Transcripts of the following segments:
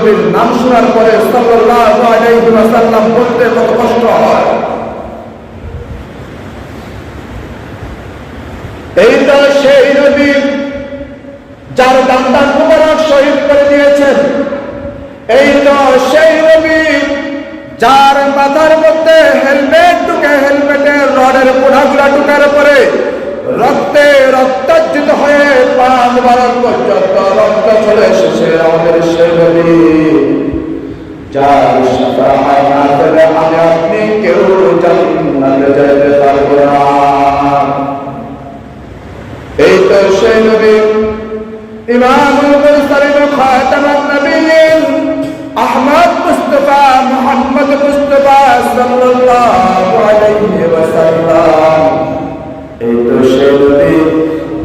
নবীর নাম শোনার পরে সাল্লাল্লাহু আলাইহি ওয়াসাল্লাম বলতে কত কষ্ট হয়। এই তো সেই নবী যার দান্দান মুবারক শহীদ করে দিয়েছেন। এই তো সেই নবী যার মাথার মধ্যে হেলমেট ঢুকে হেলমেটের রডের পোড়াগুলা ঢুকার পরে রক্তে রক্তাজিত হয়ে পা মুবারক পর্যন্ত রক্ত চলে এসেছে। আমাদের সেই নবী যার শাফাআত না পেলে আমি আপনি কেউ জান্নাতে যেতে পারবো না। এই তো সেই নবী ইমামুল মুরসালিন খাতামুন নবিয়্যিন আহমদ মুস্তাফা মুহাম্মদ মুস্তাফা সাল্লাল্লাহু আলাইহি ওয়াসাল্লাম। এই তো সেই নবী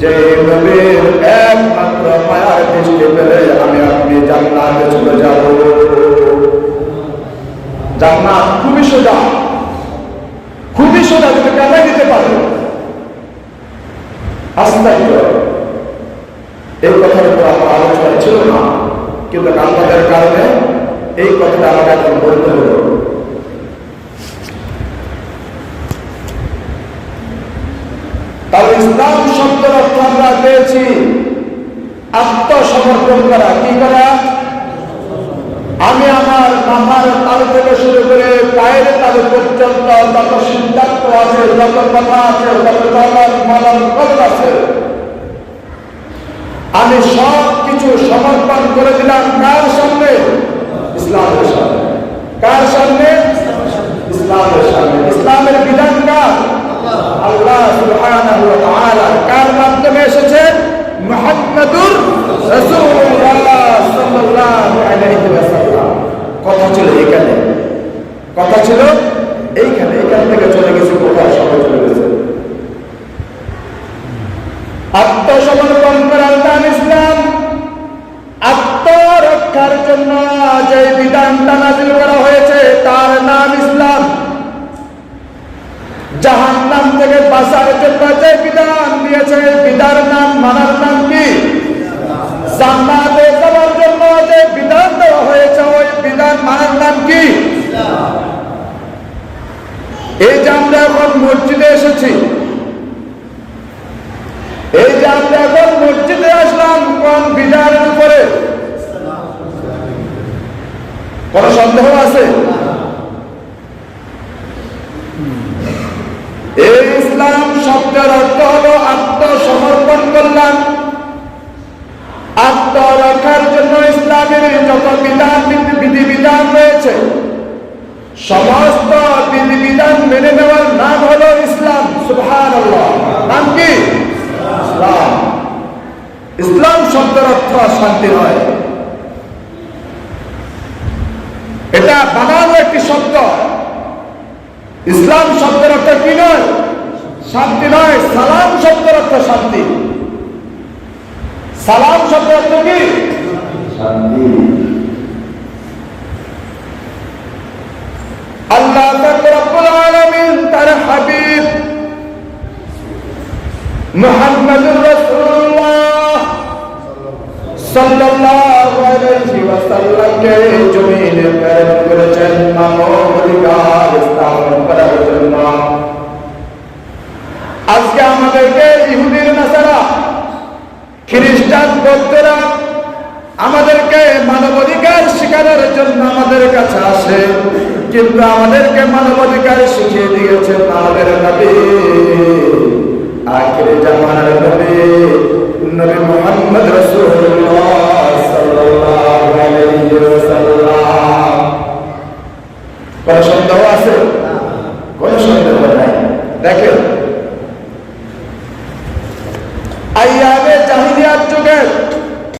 যে নবীর একমাত্র মায়ার দৃষ্টি পেলে আমি আপনি জান্নাতে চলে যাব। জান্নাত খুবই সোজা, খুবই সোজা, তুমি কেমন দিতে পারো। আস্তাইত এই কথার উপর আমার আলোচনা ছিল না, কিন্তু আমাদের কারণে এই কথাটা আমাকে এখন বলতে হলো। তাহলে ইসলাম শব্দের অর্থ আমরা পেয়েছি আত্মসমর্পণ করা। কি করা? আমি আমার মাথার তালু থেকে শুরু করে পায়ের তালু পর্যন্ত যত সিদ্ধান্ত আছে, যত কথা আছে, যত মানব কদর আছে, আমি সব কিছু সমর্পণ করে দিলাম। কার সামনে? ইসলামের সামনে। কার সামনে? ইসলামের সামনে। ইসলামের বিধান কার? আল্লাহ সুবহানাহু ওয়া তাআলা। কার মাধ্যমে এসেছেন? মুহাম্মাদুর রাসূলুল্লাহ সাল্লাল্লাহু আলাইহি ওয়াসাল্লাম। কথা ছিল এখানে, কথা ছিল এইখানে, এখান থেকে চলে গেছে কোথায়? সবাই চলে গেছে। আত্মসমর্পণ করার নাম ইসলাম। আত্মরক্ষার জন্য যে বিধানটা নাযিল করা হয়েছে তার নাম ইসলাম। জাহান্নাম থেকে বাঁচার জন্য যে বিধান দিয়েছে বিধান নাম মানার নাম কি? জান্নাতে যাওয়ার জন্য যে বিধান দেওয়া হয়েছে ওই বিধান মানার নাম কি? এই যে আমরা এখন মসজিদে এসেছি, এই যে আমরা এখন মসজিদে আসলাম কোন বিধানের উপরে? কোন সন্দেহ আছে? এই ইসলাম শব্দের অর্থ হলো আত্মসমর্পণ করলাম। আত্মরক্ষার জন্য ইসলামের যত বিধান বিধিবিধান রয়েছে সমস্ত বিধিবিধান মেনে নেওয়ার নাম হলো ইসলাম। সুবহানাল্লাহ। নাম কি? ইসলাম। ইসলাম শব্দের অর্থ শান্তি নয়, এটা বানানো একটি শব্দ। ইসলাম শব্দের অর্থ কি নয়? শান্তি নয়। সালাম শব্দের অর্থ শান্তি। সালাম শব্দের অর্থ কি? শান্তি। আল্লাহ রাব্বুল আলামিন তার হাবিব মুহাম্মদুর রাসূলুল্লাহ সাল্লাল্লাহু আলাইহি ওয়াসাল্লামকে জমিনে প্রেরণ করেছেন মানবাধিকার স্থাপন করার জন্য। আজকে আমাদেরকে ইহুদির নাসারা, খ্রিস্টান, বৌদ্ধরা আমাদেরকে মানবাধিকার শেখানোর জন্য আমাদের কাছে আসে, কিন্তু আমাদেরকে মানবাধিকার শিখিয়ে দিয়েছেন আমাদের নবী, আখির জামানার নবী, নবী মুহাম্মদ রাসূলুল্লাহ সাল্লাল্লাহু আলাইহি ওয়াসাল্লাম। কোন সন্দেহ আছে? কোন সন্দেহ নাই। দেখেন আইয়ামে জাহিলিয়াত যুগে